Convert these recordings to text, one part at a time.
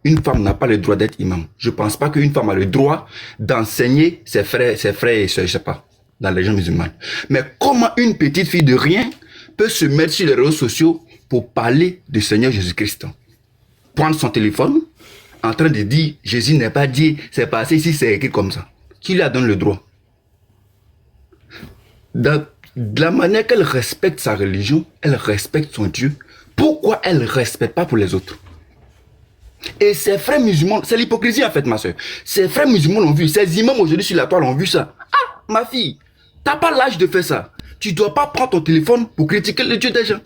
Une femme n'a pas le droit d'être imam. Je ne pense pas qu'une femme a le droit d'enseigner ses frères et sœurs, je sais pas, dans les gens musulmans. Mais comment une petite fille de rien peut se mettre sur les réseaux sociaux pour parler du Seigneur Jésus-Christ? Prendre son téléphone, en train de dire, Jésus n'est pas dit, c'est passé ici, c'est écrit comme ça. Qui lui a donné le droit? De la manière qu'elle respecte sa religion, elle respecte son Dieu. Pourquoi elle ne respecte pas pour les autres? Et ses frères musulmans, c'est l'hypocrisie en fait, ma soeur. Ses frères musulmans l'ont vu, ses imams aujourd'hui sur la toile ont vu ça. Ah, ma fille, t'as pas l'âge de faire ça. Tu dois pas prendre ton téléphone pour critiquer le Dieu des gens.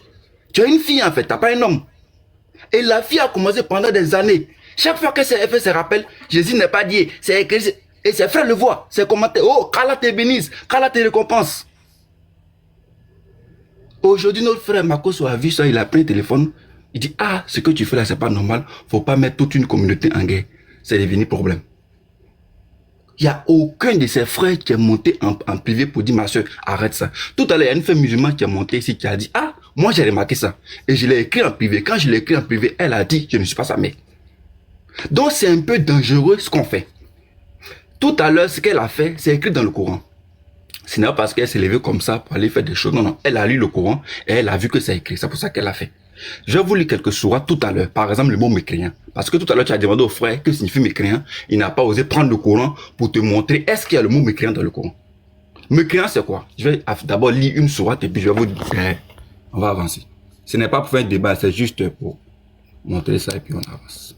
Tu as une fille en fait, t'as pas un homme. Et la fille a commencé pendant des années. Chaque fois qu'elle fait ses rappels, Jésus n'est pas dit, c'est écrit. Et ses frères le voient, ses commentaires. Oh, qu'Allah te bénisse, qu'Allah te récompense. Aujourd'hui, notre frère Makoso a vu ça, il a pris le téléphone. Il dit, ah, ce que tu fais là, c'est pas normal. Faut pas mettre toute une communauté en guerre. C'est devenu problème. Il n'y a aucun de ses frères qui est monté en privé pour dire, ma soeur, arrête ça. Tout à l'heure, il y a une femme musulmane qui est montée ici, qui a dit, ah, moi j'ai remarqué ça. Et je l'ai écrit en privé. Quand je l'ai écrit en privé, elle a dit, je ne suis pas sa mère. Donc c'est un peu dangereux ce qu'on fait. Tout à l'heure, ce qu'elle a fait, c'est écrit dans le Coran. Ce n'est pas parce qu'elle s'est levée comme ça pour aller faire des choses. Non, non. Elle a lu le Coran et elle a vu que c'est écrit. C'est pour ça qu'elle a fait. Je vais vous lire quelques sourates tout à l'heure. Par exemple, le mot mécréant. Parce que tout à l'heure, tu as demandé au frère que signifie mécréant. Il n'a pas osé prendre le Coran pour te montrer est-ce qu'il y a le mot mécréant dans le Coran. Mécréant, c'est quoi? Je vais d'abord lire une sourate et puis je vais vous dire. On va avancer. Ce n'est pas pour faire un débat, c'est juste pour montrer ça et puis on avance.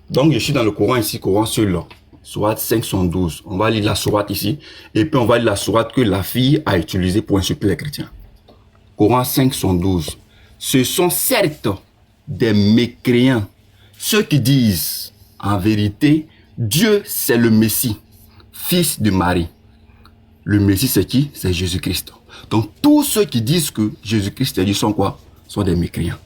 Donc, je suis dans le Coran ici, Coran seul. Sourate 512. On va lire la sourate ici. Et puis, on va lire la sourate que la fille a utilisée pour insulter les chrétiens. Coran 512. Ce sont certes des mécréants. Ceux qui disent, en vérité, Dieu c'est le Messie, fils de Marie. Le Messie c'est qui? C'est Jésus-Christ. Donc, tous ceux qui disent que Jésus-Christ est Dieu sont quoi? Sont des mécréants.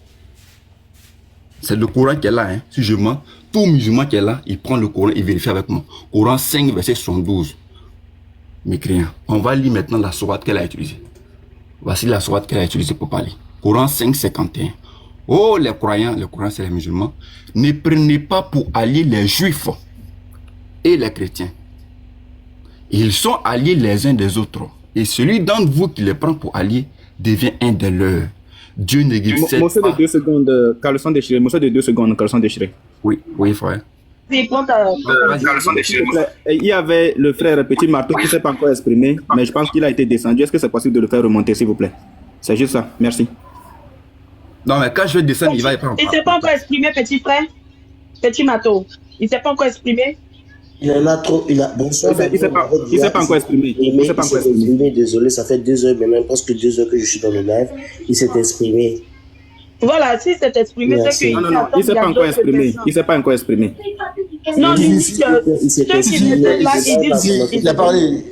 C'est le Coran qui est là, hein. Si je mens, tout musulman qui est là, il prend le Coran et vérifie avec moi. Coran 5, verset 72. Mécréant. On va lire maintenant la sourate qu'elle a utilisée. Voici la sourate qu'elle a utilisée pour parler. Coran 5, 51. Oh, les croyants, le Coran c'est les musulmans, ne prenez pas pour alliés les juifs et les chrétiens. Ils sont alliés les uns des autres. Et celui d'entre vous qui les prend pour alliés devient un de leurs. Dieu n'existe pas. Monsieur de 2 secondes, caleçon déchiré. Monsieur de 2 secondes, caleçon déchiré. Oui, oui, frère. Il y avait le frère Petit Marteau qui ne s'est pas encore exprimé, mais je pense qu'il a été descendu. Est-ce que c'est possible de le faire remonter, s'il vous plaît? C'est juste ça. Merci. Non, mais quand je vais descendre, il va y prendre. Il ne s'est pas encore exprimé, petit frère. Petit Marteau. Il ne s'est pas encore exprimé. Il en a trop. Bonsoir. Il ne s'est pas encore exprimé. Il s'est pas encore exprimé. Désolé, ça fait 2 heures maintenant, presque 2 heures que je suis dans le live. Il s'est exprimé. Voilà, s'il s'est exprimé, c'est qu'il non, il ne s'est pas encore exprimé. Il ne s'est pas encore exprimé. Non, il dit que ceux qui étaient là, ils disent. Il a parlé.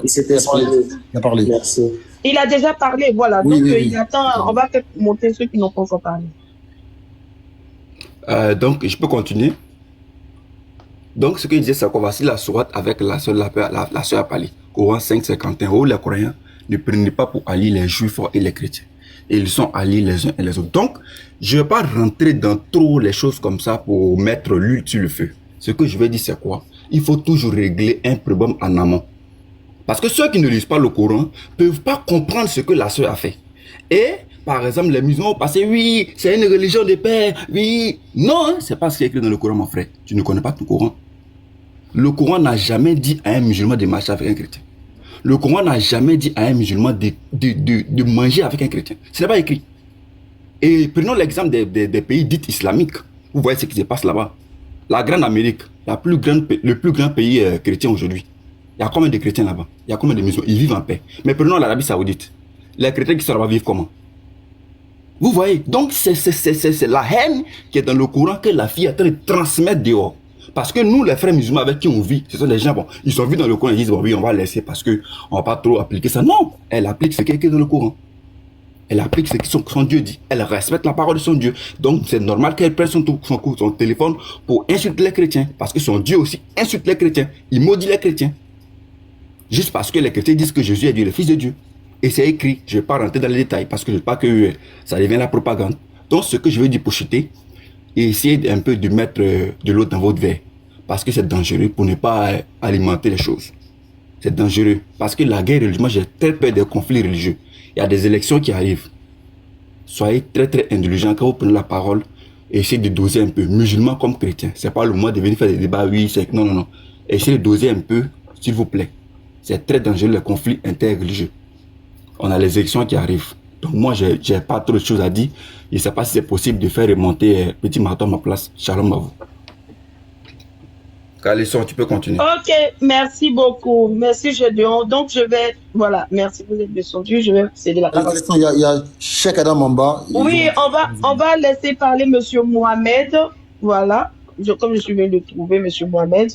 Il s'est exprimé. Il a parlé. Merci. Il a déjà parlé, voilà. Donc, il attend. On va peut-être monter ceux qui n'ont pas encore parlé. Donc, je peux continuer. Donc, ce que je disais, c'est qu'on va la sourate avec la soeur a parlé. Coran 5, 51. Oh, les croyants, ne prenez pas pour allier les juifs et les chrétiens. Et ils sont alliés les uns et les autres. Donc, je ne vais pas rentrer dans trop les choses comme ça pour mettre l'huile sur le feu. Ce que je vais dire, c'est quoi? Il faut toujours régler un problème en amont. Parce que ceux qui ne lisent pas le Coran ne peuvent pas comprendre ce que la sœur a fait. Et, par exemple, les musulmans ont passé, oui, c'est une religion de paix, oui. Non, c'est pas ce qui est écrit dans le Coran, mon frère. Tu ne connais pas ton Coran. Le Coran n'a jamais dit à un musulman de marcher avec un chrétien. Le Coran n'a jamais dit à un musulman de manger avec un chrétien. Ce n'est pas écrit. Et prenons l'exemple des pays dits islamiques. Vous voyez ce qui se passe là-bas. La Grande Amérique, le plus grand pays chrétien aujourd'hui. Il y a combien de chrétiens là-bas? Il y a combien de musulmans? Ils vivent en paix. Mais prenons l'Arabie Saoudite. Les chrétiens qui sont là-bas vivent comment? Vous voyez? Donc c'est la haine qui est dans le Coran que la fille est en train de transmettre dehors. Parce que nous, les frères musulmans avec qui on vit, ce sont des gens, bon, ils sont vus dans le Coran, ils disent, bon, oui, on va laisser parce qu'on ne va pas trop appliquer ça. Non, elle applique ce qui est écrit dans le Coran. Elle applique ce que son Dieu dit. Elle respecte la parole de son Dieu. Donc, c'est normal qu'elle prenne son téléphone pour insulter les chrétiens. Parce que son Dieu aussi insulte les chrétiens. Il maudit les chrétiens. Juste parce que les chrétiens disent que Jésus est Dieu, le Fils de Dieu. Et c'est écrit. Je ne vais pas rentrer dans les détails parce que je ne veux pas que ça devienne la propagande. Donc, ce que je veux dire pour chuter, et essayez un peu de mettre de l'eau dans votre verre. Parce que c'est dangereux pour ne pas alimenter les choses. C'est dangereux. Parce que la guerre religieuse, moi j'ai très peur des conflits religieux. Il y a des élections qui arrivent. Soyez très très indulgents quand vous prenez la parole. Essayez de doser un peu. Musulmans comme chrétiens. C'est pas le moment de venir faire des débats. Oui, c'est... Non, non, non. Essayez de doser un peu, s'il vous plaît. C'est très dangereux les conflits interreligieux. On a les élections qui arrivent. Donc moi, j'ai pas trop de choses à dire. Je ne sais pas si c'est possible de faire remonter Petit Marteau à ma place. Shalom à vous. Calisson, tu peux continuer. Ok, merci beaucoup. Merci, Gédéon. Donc, je vais, voilà, merci, vous êtes descendu. Je vais céder la parole. Il y a Cheikh Adam en bas. Oui, on va laisser parler Monsieur Mohamed. Voilà. Comme je suis venu de trouver Monsieur Mohamed.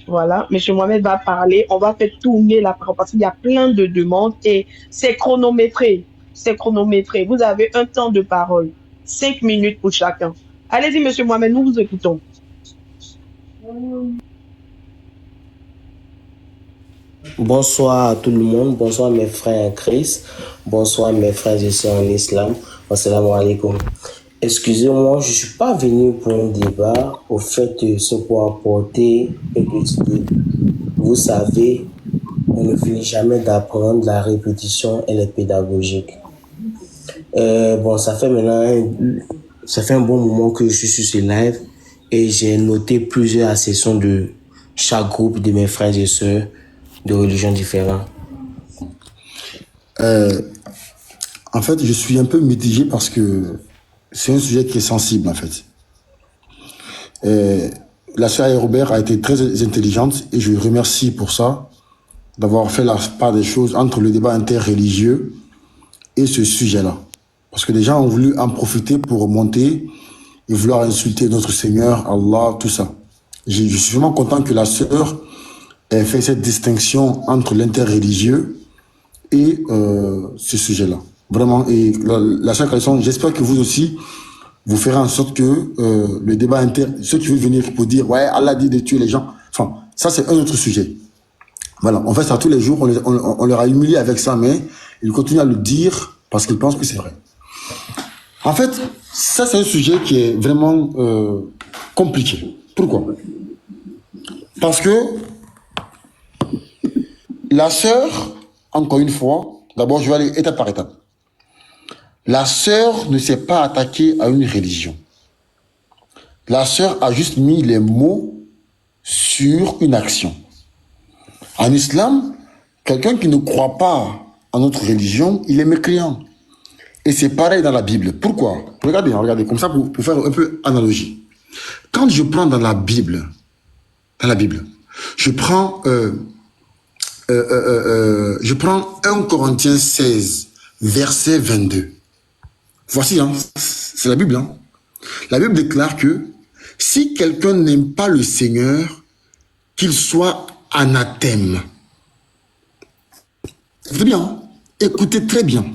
Voilà. Monsieur Mohamed va parler. On va faire tourner la parole parce qu'il y a plein de demandes et c'est chronométré. C'est chronométré. Vous avez un temps de parole. 5 minutes pour chacun. Allez-y, Monsieur Mohamed, nous vous écoutons. Bonsoir à tout le monde, bonsoir mes frères en Christ, bonsoir mes frères et sœurs en islam, assalamu alaikum. Excusez-moi, je ne suis pas venu pour un débat, au fait, c'est pour apporter un petit peu. Vous savez, on ne finit jamais d'apprendre, la répétition, elle est pédagogique. Bon, ça fait un bon moment que je suis sur ce live et j'ai noté plusieurs accessions de chaque groupe de mes frères et sœurs de religions différentes. En fait, je suis un peu mitigé parce que c'est un sujet qui est sensible, en fait. La sœur Robert a été très intelligente et je lui remercie pour ça, d'avoir fait la part des choses entre le débat interreligieux et ce sujet-là. Parce que les gens ont voulu en profiter pour monter et vouloir insulter notre Seigneur, Allah, tout ça. Je suis vraiment content que la sœur ait fait cette distinction entre l'interreligieux et ce sujet-là. Vraiment, et la sœur Calisson, j'espère que vous aussi, vous ferez en sorte que le débat ceux qui veulent venir pour dire, ouais, Allah dit de tuer les gens, enfin, ça c'est un autre sujet. Voilà, on fait ça tous les jours, on leur a humilié avec ça, mais ils continuent à le dire parce qu'ils pensent que c'est vrai. En fait, ça c'est un sujet qui est vraiment compliqué. Pourquoi? Parce que la sœur, encore une fois, d'abord je vais aller étape par étape. La sœur ne s'est pas attaquée à une religion. La sœur a juste mis les mots sur une action. En islam, quelqu'un qui ne croit pas en notre religion, il est mécréant. Et c'est pareil dans la Bible. Pourquoi? Regardez, comme ça pour faire un peu analogie. Quand je prends dans la Bible, je prends 1 Corinthiens 16, verset 22. Voici, hein, c'est la Bible. Hein. La Bible déclare que si quelqu'un n'aime pas le Seigneur, qu'il soit anathème. Écoutez bien, hein? Écoutez très bien.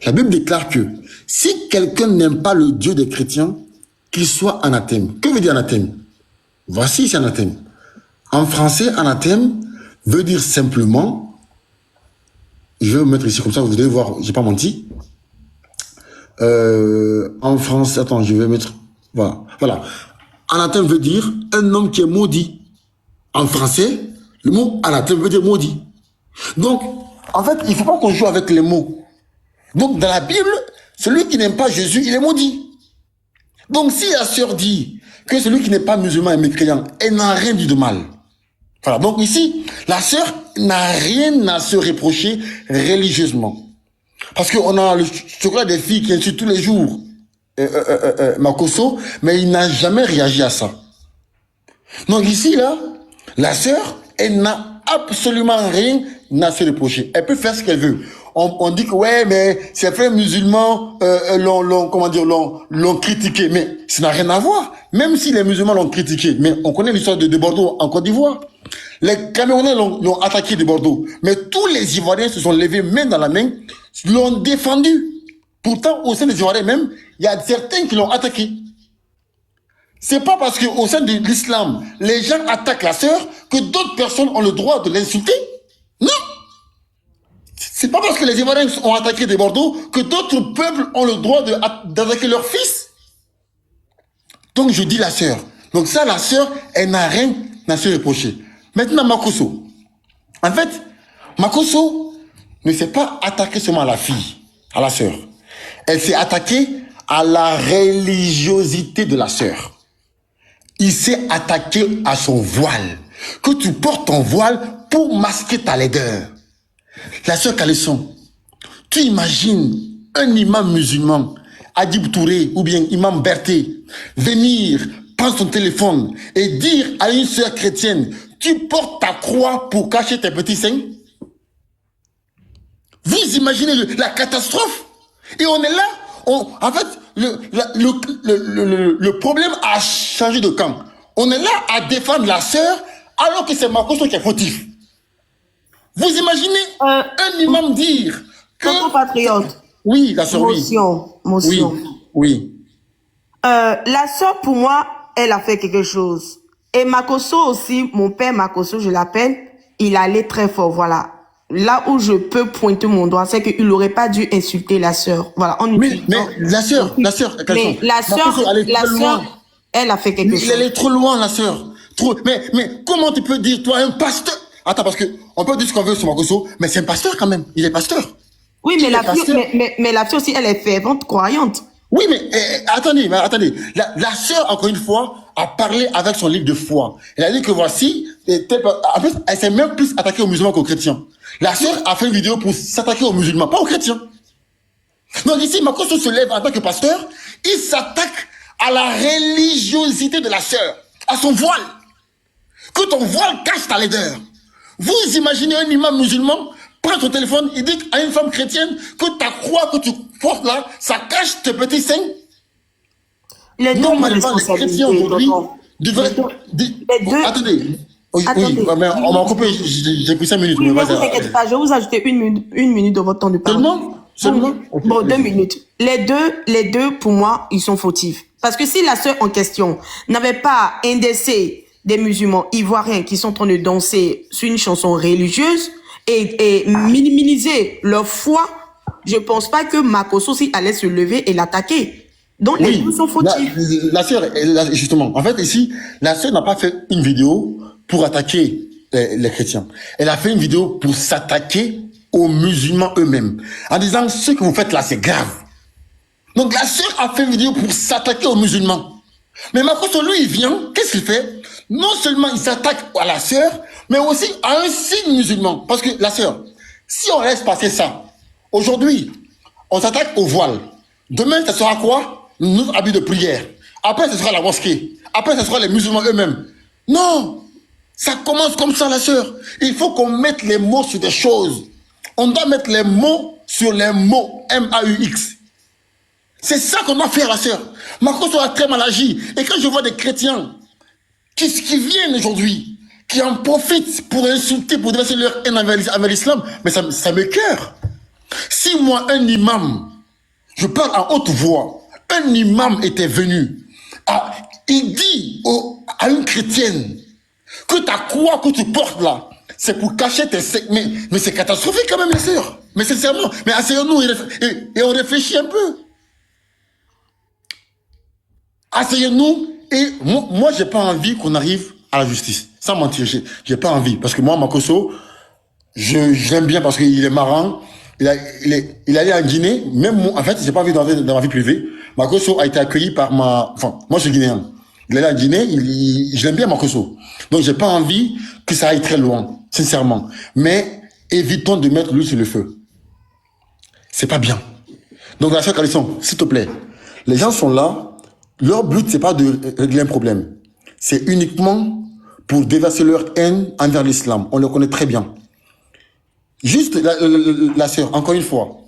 La Bible déclare que si quelqu'un n'aime pas le Dieu des chrétiens, qu'il soit anathème. Que veut dire anathème? Voici, c'est anathème. En français, anathème veut dire simplement, je vais vous mettre ici comme ça, vous allez voir, j'ai pas menti. En français, attends, je vais mettre, voilà. Anathème veut dire un homme qui est maudit. En français, le mot anathème veut dire maudit. Donc, en fait, il ne faut pas qu'on joue avec les mots. Donc, dans la Bible, celui qui n'aime pas Jésus, il est maudit. Donc, si la sœur dit que celui qui n'est pas musulman est mécréant, elle n'a rien dit de mal. Voilà, donc ici, la sœur n'a rien à se reprocher religieusement. Parce qu'on a le chocolat des filles qui insultent tous les jours Makosso, mais il n'a jamais réagi à ça. Donc ici, là, la sœur, elle n'a absolument rien à se reprocher. Elle peut faire ce qu'elle veut. On dit que ouais, mais ses frères musulmans l'ont critiqué, mais ça n'a rien à voir. Même si les musulmans l'ont critiqué, mais on connaît l'histoire de Bordeaux en Côte d'Ivoire. Les Camerounais l'ont attaqué de Bordeaux, mais tous les Ivoiriens se sont levés main dans la main, l'ont défendu. Pourtant, au sein des Ivoiriens même, il y a certains qui l'ont attaqué. C'est pas parce qu'au sein de l'islam, les gens attaquent la sœur que d'autres personnes ont le droit de l'insulter. Non. C'est pas parce que les Ivoiriens ont attaqué des Bordeaux que d'autres peuples ont le droit d'attaquer leurs fils. Donc je dis la sœur. Donc ça, la sœur, elle n'a rien à se reprocher. Maintenant, Makosso. En fait, Makosso ne s'est pas attaqué seulement à la fille, à la sœur. Elle s'est attaquée à la religiosité de la sœur. Il s'est attaqué à son voile. Que tu portes ton voile pour masquer ta laideur. La sœur Calisson, tu imagines un imam musulman, Adib Touré ou bien imam Berthe, venir prendre son téléphone et dire à une sœur chrétienne, tu portes ta croix pour cacher tes petits seins? Vous imaginez la catastrophe? Et on est là, en fait, le problème a changé de camp. On est là à défendre la sœur alors que c'est Makosso qui est fautif. Vous imaginez un imam dire que... Compatriote. Oui, la sœur, oui. Motion. Oui. La sœur, pour moi, elle a fait quelque chose. Et Makosso aussi, mon père Makosso, je l'appelle, il allait très fort, voilà. Là où je peux pointer mon doigt, c'est qu'il n'aurait pas dû insulter la sœur. Voilà, mais la sœur, mais la sœur, elle a fait quelque chose. Elle est trop loin, la sœur. Trop. Mais comment tu peux dire, toi, un pasteur? Attends, parce que on peut dire ce qu'on veut sur Makosso, mais c'est un pasteur quand même. Il est pasteur. Oui, mais la fille aussi, elle est fervente, croyante. Oui, mais attendez. La sœur, encore une fois, a parlé avec son livre de foi. Elle a dit que voici, en fait, elle s'est même plus attaquée aux musulmans qu'aux chrétiens. La sœur a fait une vidéo pour s'attaquer aux musulmans, pas aux chrétiens. Donc ici, Makosso se lève en tant que pasteur, il s'attaque à la religiosité de la sœur, à son voile. Que ton voile cache ta laideur. Vous imaginez un imam musulman prend ton téléphone, il dit à une femme chrétienne que ta croix que tu portes là, ça cache tes petits seins. Normalement, les chrétiens aujourd'hui devraient... Attendez. Oui, mais on m'a coupé, j'ai pris 5 minutes. Oui, mais vous inquiétez pas, je vais vous ajouter une minute de votre temps de parole. Seulement Bon, 2 minutes. Les deux, pour moi, ils sont fautifs. Parce que si la sœur en question n'avait pas indexé des musulmans ivoiriens qui sont en train de danser sur une chanson religieuse et minimiser leur foi, je pense pas que Makosso aussi allait se lever et l'attaquer. Donc les deux sont fautifs. La sœur, justement, en fait ici, la sœur n'a pas fait une vidéo pour attaquer les chrétiens. Elle a fait une vidéo pour s'attaquer aux musulmans eux-mêmes, en disant ce que vous faites là, c'est grave. Donc la sœur a fait une vidéo pour s'attaquer aux musulmans. Mais Makosso, lui, il vient, qu'est-ce qu'il fait? Non seulement il s'attaque à la sœur, mais aussi à un signe musulman. Parce que la sœur, si on laisse passer ça, aujourd'hui, on s'attaque au voile. Demain, ça sera quoi? Notre habit de prière. Après, ce sera la mosquée. Après, ce sera les musulmans eux-mêmes. Non! Ça commence comme ça, la sœur. Il faut qu'on mette les mots sur des choses. On doit mettre les mots sur les mots. M-A-U-X. C'est ça qu'on doit faire, la sœur. Makosso a très mal agi. Et quand je vois des chrétiens qui viennent aujourd'hui, qui en profitent pour insulter, pour déverser leur haine envers l'islam, mais ça me cœur. Si moi, un imam, je parle en haute voix, un imam était venu, il dit à une chrétienne que ta croix que tu portes là, c'est pour cacher tes... Mais c'est catastrophique quand même, les sœurs. Mais sincèrement, mais asseyons-nous et on réfléchit un peu. Asseyons-nous et moi j'ai pas envie qu'on arrive à la justice. Sans mentir, j'ai pas envie. Parce que moi, Makosso, je l'aime bien parce qu'il est marrant. Il est allé en Guinée. Même moi, en fait, j'ai pas envie d'entrer dans ma vie privée. Makosso a été accueilli par enfin, moi je suis guinéen. Il est allé en Guinée, je l'aime bien, Makosso. Donc j'ai pas envie que ça aille très loin, sincèrement. Mais évitons de mettre l'huile sur le feu. C'est pas bien. Donc la sœur Calisson, s'il te plaît, les gens sont là. Leur but, c'est pas de régler un problème. C'est uniquement pour déverser leur haine envers l'islam. On le connaît très bien. Juste, la sœur, encore une fois.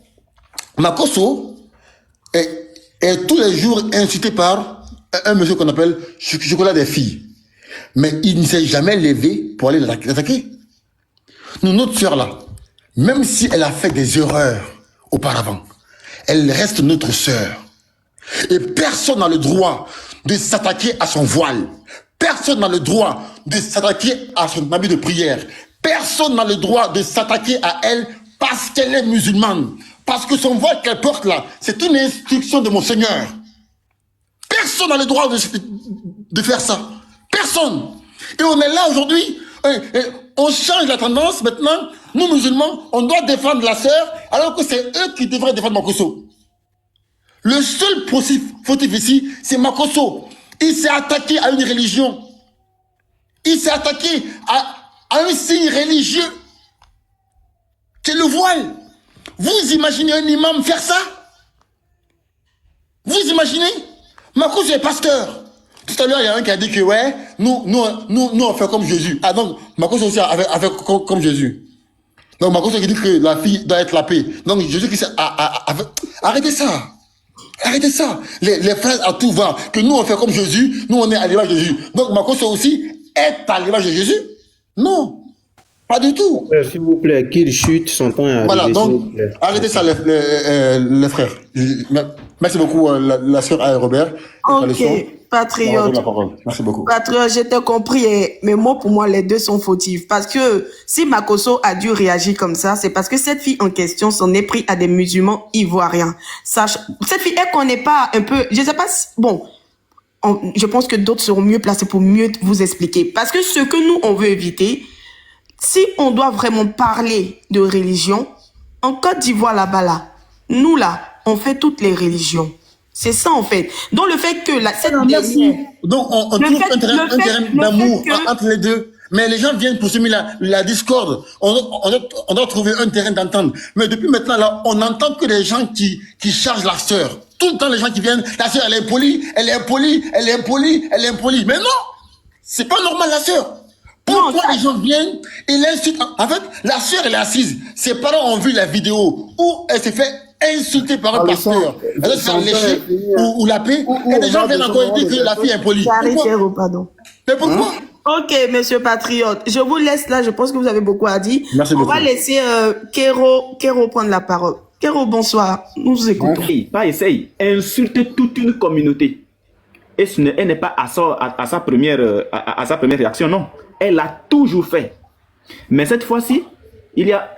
Makosso est tous les jours incité par un monsieur qu'on appelle Chocolat des filles. Mais il ne s'est jamais levé pour aller l'attaquer. Nous, notre sœur là, même si elle a fait des erreurs auparavant, elle reste notre sœur. Et personne n'a le droit de s'attaquer à son voile. Personne n'a le droit de s'attaquer à son habit de prière. Personne n'a le droit de s'attaquer à elle parce qu'elle est musulmane. Parce que son voile qu'elle porte là, c'est une instruction de mon Seigneur. Personne n'a le droit de faire ça. Personne. Et on est là aujourd'hui, on change la tendance maintenant. Nous, musulmans, on doit défendre la sœur, alors que c'est eux qui devraient défendre Makosso. Le seul fautif ici, c'est Makosso. Il s'est attaqué à une religion. Il s'est attaqué à un signe religieux. C'est le voile. Vous imaginez un imam faire ça? Vous imaginez? Makosso est pasteur. Tout à l'heure, il y a un qui a dit que ouais, nous on fait comme Jésus. Ah donc, Makosso aussi a fait comme Jésus. Donc Makosso qui dit que la fille doit être la paix. Donc Jésus qui arrêtez ça. Arrêtez ça. Les phrases à tout va. Que nous on fait comme Jésus, nous on est à l'image de Jésus. Donc Makosso aussi est à l'image de Jésus? Non. Pas du tout. S'il vous plaît, qu'il chute, son temps est arrivé. Voilà, donc, arrêtez ça, les frères. Merci beaucoup, la sœur A. Robert. Ok, patriote. Merci beaucoup. Patriote, je t'ai compris, mais moi, pour moi, les deux sont fautifs. Parce que si Makosso a dû réagir comme ça, c'est parce que cette fille en question s'en est pris à des musulmans ivoiriens. Cette fille, elle connaît pas un peu, je sais pas si, bon, je pense que d'autres seront mieux placés pour mieux vous expliquer. Parce que ce que nous, on veut éviter, si on doit vraiment parler de religion, en Côte d'Ivoire là-bas, là, nous là, on fait toutes les religions. C'est ça en fait. Donc le fait que cette dernière... Donc on trouve un terrain d'amour entre les deux. Mais les gens viennent pour semer la discorde. On doit trouver un terrain d'entente. Mais depuis maintenant, là, on n'entend que les gens qui chargent la sœur. Tout le temps, les gens qui viennent, la sœur, elle est impolie, elle est impolie, elle est impolie, elle est impolie. Mais non, c'est pas normal, la sœur. Pourquoi les gens viennent et l'insultent? En fait, la sœur, elle est assise. Ses parents ont vu la vidéo où elle s'est fait insulter par un pasteur. Elle doit se faire lécher ou laper. Et des gens viennent encore dire que la fille est impolie. Pardon. Mais pourquoi? Ok, monsieur Patriote, je vous laisse là. Je pense que vous avez beaucoup à dire. Merci beaucoup. On va laisser Kero prendre la parole. Kero, bonsoir. Nous vous écoutons. Pas essaye. Insulter toute une communauté. Et elle n'est pas à sa première réaction, non. Elle l'a toujours fait. Mais cette fois-ci, il y a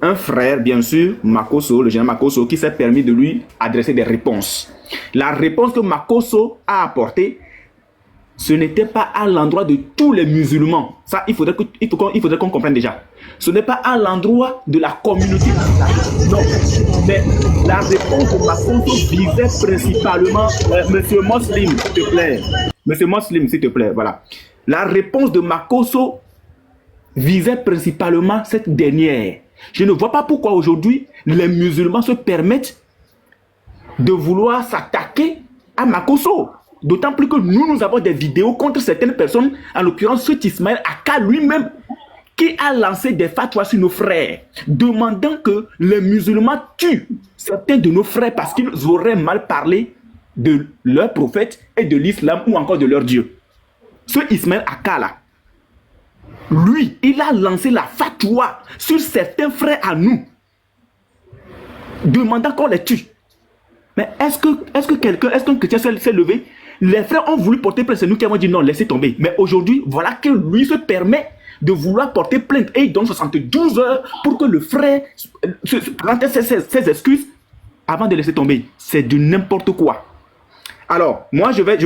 un frère, bien sûr, Makosso, le général Makosso, qui s'est permis de lui adresser des réponses. La réponse que Makosso a apportée, ce n'était pas à l'endroit de tous les musulmans. Ça, il faudrait qu'on comprenne déjà. Ce n'est pas à l'endroit de la communauté. Non. Mais la réponse de Makosso visait principalement... Monsieur Moslim, s'il te plaît. Monsieur Moslim, s'il te plaît, voilà. La réponse de Makosso visait principalement cette dernière. Je ne vois pas pourquoi aujourd'hui les musulmans se permettent de vouloir s'attaquer à Makosso. D'autant plus que nous avons des vidéos contre certaines personnes, en l'occurrence ce Ismaël Aka lui-même, qui a lancé des fatwas sur nos frères, demandant que les musulmans tuent certains de nos frères parce qu'ils auraient mal parlé de leur prophète et de l'islam ou encore de leur Dieu. Ce Ismaël Aka là, lui, il a lancé la fatwa sur certains frères à nous, demandant qu'on les tue. Mais est-ce qu'un chrétien s'est levé? Les frères ont voulu porter plainte, c'est nous qui avons dit non, laissez tomber. Mais aujourd'hui, voilà que lui se permet de vouloir porter plainte et il donne 72 heures pour que le frère rende ses excuses avant de laisser tomber. C'est du n'importe quoi. Alors, moi, je vais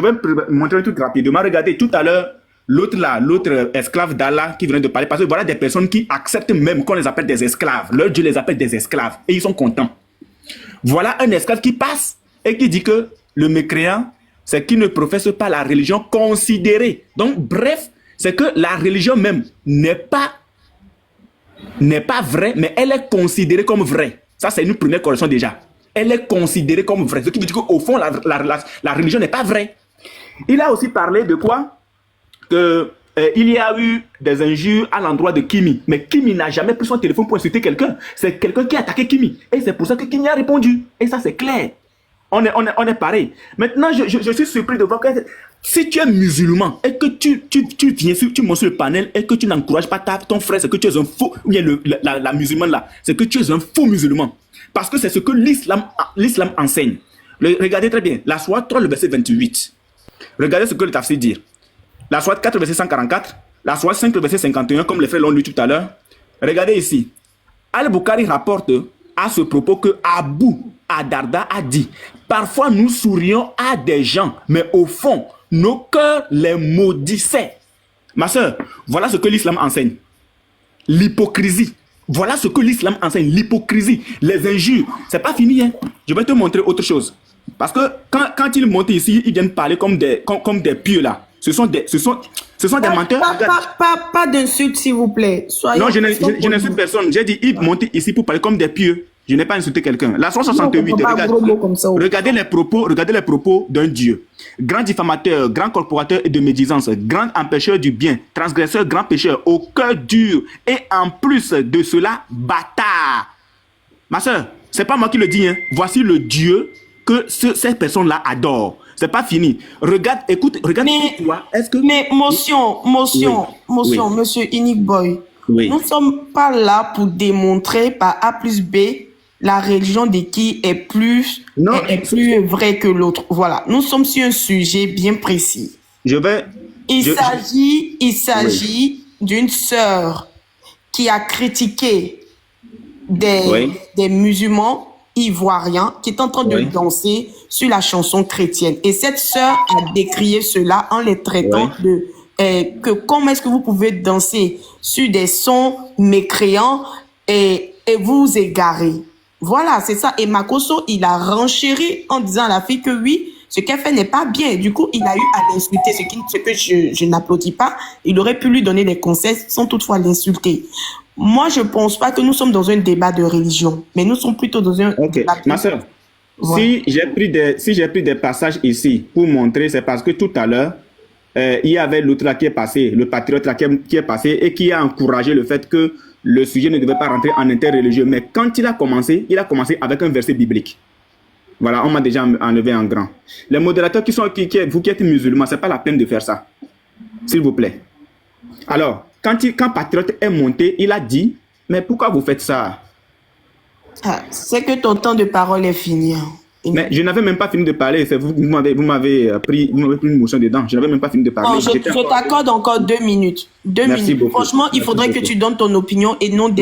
montrer un truc rapidement. Regardez, tout à l'heure, l'autre esclave d'Allah qui vient de parler, parce que voilà des personnes qui acceptent même qu'on les appelle des esclaves. Leur Dieu les appelle des esclaves et ils sont contents. Voilà un esclave qui passe et qui dit que le mécréant, c'est qu'il ne professe pas la religion considérée. Donc, bref, c'est que la religion même n'est pas vraie, mais elle est considérée comme vraie. Ça, c'est une première correction déjà. Elle est considérée comme vraie. Ce qui veut dire qu'au fond, la religion n'est pas vraie. Il a aussi parlé de quoi? Il y a eu des injures à l'endroit de Kimi. Mais Kimi n'a jamais pris son téléphone pour insulter quelqu'un. C'est quelqu'un qui a attaqué Kimi. Et c'est pour ça que Kimi a répondu. Et ça, c'est clair. On est pareil. Maintenant, je suis surpris de voir que si tu es musulman et que tu viens, tu montes sur le panel et que tu n'encourages pas ton frère, c'est que tu es un faux, ou bien la musulmane là, c'est que tu es un faux musulman. Parce que c'est ce que l'islam enseigne. Regardez très bien. La Sourate 3, le verset 28. Regardez ce que le tafsir dit. La Sourate 4, le verset 144. La Sourate 5, le verset 51, comme les frères l'ont lu tout à l'heure. Regardez ici. Al-Bukhari rapporte à ce propos que Abou Adarda a dit. Parfois, nous sourions à des gens, mais au fond, nos cœurs les maudissaient. Ma soeur, voilà ce que l'islam enseigne. L'hypocrisie. Voilà ce que l'islam enseigne. L'hypocrisie, les injures. C'est pas fini, hein. Je vais te montrer autre chose. Parce que quand ils montent ici, ils viennent parler comme des pieux là. Ce sont des menteurs. Pas d'insultes, s'il vous plaît. Soyons Non, je n'insulte personne. J'ai dit, ils montent ici pour parler comme des pieux. Je n'ai pas insulté quelqu'un. La 168, regardez les propos d'un Dieu. Grand diffamateur, grand corporateur et de médisance, grand empêcheur du bien, transgresseur, grand pécheur, au cœur dur, et en plus de cela, bâtard. Ma soeur, c'est pas moi qui le dis, hein. Voici le Dieu que ces personnes-là adorent. C'est pas fini. Regarde, toi. Mais motion, monsieur Unique Boy. Oui. Nous ne sommes pas là pour démontrer par A plus B la religion de qui est plus vraie que l'autre. Voilà. Nous sommes sur un sujet bien précis. Il s'agit d'une sœur qui a critiqué des musulmans ivoiriens qui est en train de danser sur la chanson chrétienne. Et cette sœur a décrié cela en les traitant que comment est-ce que vous pouvez danser sur des sons mécréants et vous égarer. Voilà, c'est ça. Et Makosso, il a renchéri en disant à la fille que oui, ce qu'elle fait n'est pas bien. Du coup, il a eu à l'insulter, ce que je n'applaudis pas. Il aurait pu lui donner des conseils sans toutefois l'insulter. Moi, je pense pas que nous sommes dans un débat de religion, mais nous sommes plutôt dans un débat de... Ma soeur, si j'ai pris des passages ici pour montrer, c'est parce que tout à l'heure, il y avait l'autre là qui est passé, le patriote là qui est passé et qui a encouragé le fait que le sujet ne devait pas rentrer en interreligieux. Mais quand il a commencé avec un verset biblique. Voilà, on m'a déjà enlevé en grand. Les modérateurs vous qui êtes musulmans, c'est pas la peine de faire ça. S'il vous plaît. Alors, quand Patriote est monté, il a dit, mais pourquoi vous faites ça? C'est que ton temps de parole est fini. Mais je n'avais même pas fini de parler. Vous m'avez pris une motion dedans. Je n'avais même pas fini de parler. Non, je t'accorde encore 2 minutes. Merci beaucoup. Franchement, il faudrait que tu donnes ton opinion et non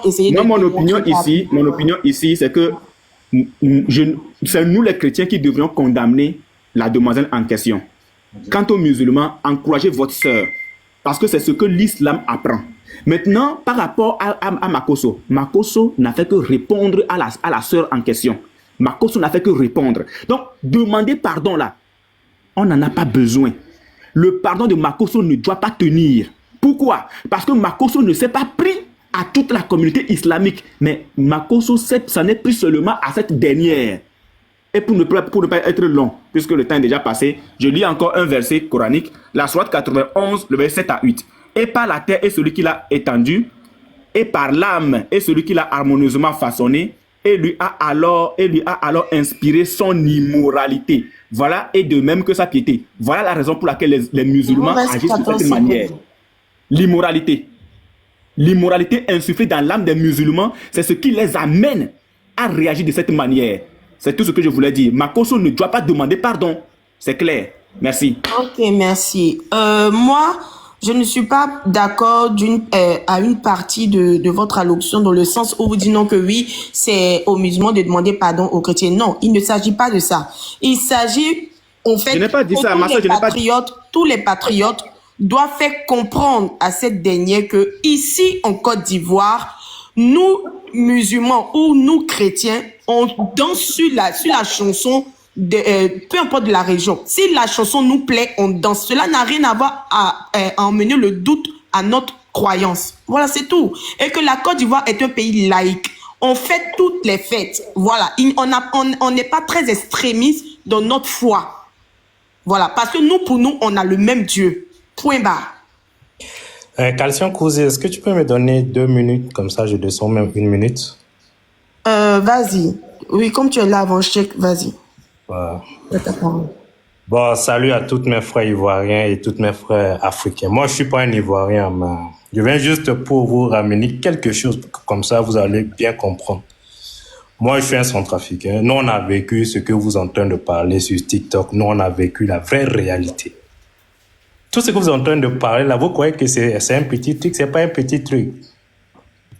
essayer de... Mon opinion ici, c'est que c'est nous les chrétiens qui devrions condamner la demoiselle en question. Quant aux musulmans, encouragez votre sœur. Parce que c'est ce que l'islam apprend. Maintenant, par rapport à Makosso, Makosso n'a fait que répondre à la sœur en question. Makosso n'a fait que répondre. Donc, demander pardon là, on n'en a pas besoin. Le pardon de Makosso ne doit pas tenir. Pourquoi? Parce que Makosso ne s'est pas pris à toute la communauté islamique. Mais Makosso s'en est pris seulement à cette dernière. Et pour ne pas être long, puisque le temps est déjà passé, je lis encore un verset coranique, la sourate 91, le verset 7 à 8. Et par la terre est celui qui l'a étendu, et par l'âme est celui qui l'a harmonieusement façonné, et lui a alors inspiré son immoralité. Voilà, et de même que sa piété. Voilà la raison pour laquelle les musulmans agissent de cette manière. L'immoralité. L'immoralité insufflée dans l'âme des musulmans, c'est ce qui les amène à réagir de cette manière. C'est tout ce que je voulais dire. Makosso ne doit pas demander pardon. C'est clair. Merci. Ok, merci. Moi, je ne suis pas d'accord à une partie de votre allocution dans le sens où vous dites non que oui, c'est aux musulmans de demander pardon aux chrétiens. Non, il ne s'agit pas de ça. Il s'agit, en fait, je n'ai pas dit ça, tous les patriotes doivent faire comprendre à cette dernière que ici en Côte d'Ivoire, nous musulmans ou nous chrétiens, on danse sur la chanson peu importe de la région. Si la chanson nous plaît, on danse. Cela n'a rien à voir à emmener le doute à notre croyance. Voilà, c'est tout. Et que la Côte d'Ivoire est un pays laïque. On fait toutes les fêtes. Voilà. On n'est pas très extrémiste dans notre foi. Voilà. Parce que pour nous, on a le même Dieu. Point barre. Calcium Kouzi, est-ce que tu peux me donner 2 minutes? Comme ça, je descends même 1 minute. Vas-y. Oui, comme tu es là avant, check, vas-y. Bon, salut à tous mes frères ivoiriens et tous mes frères africains. Moi, je suis pas un Ivoirien, mais je viens juste pour vous ramener quelque chose, comme ça vous allez bien comprendre. Moi, je suis un Centrafricain. Nous, on a vécu ce que vous êtes en train de parler sur TikTok. Nous, on a vécu la vraie réalité. Tout ce que vous êtes en train de parler, là, vous croyez que c'est un petit truc, c'est pas un petit truc.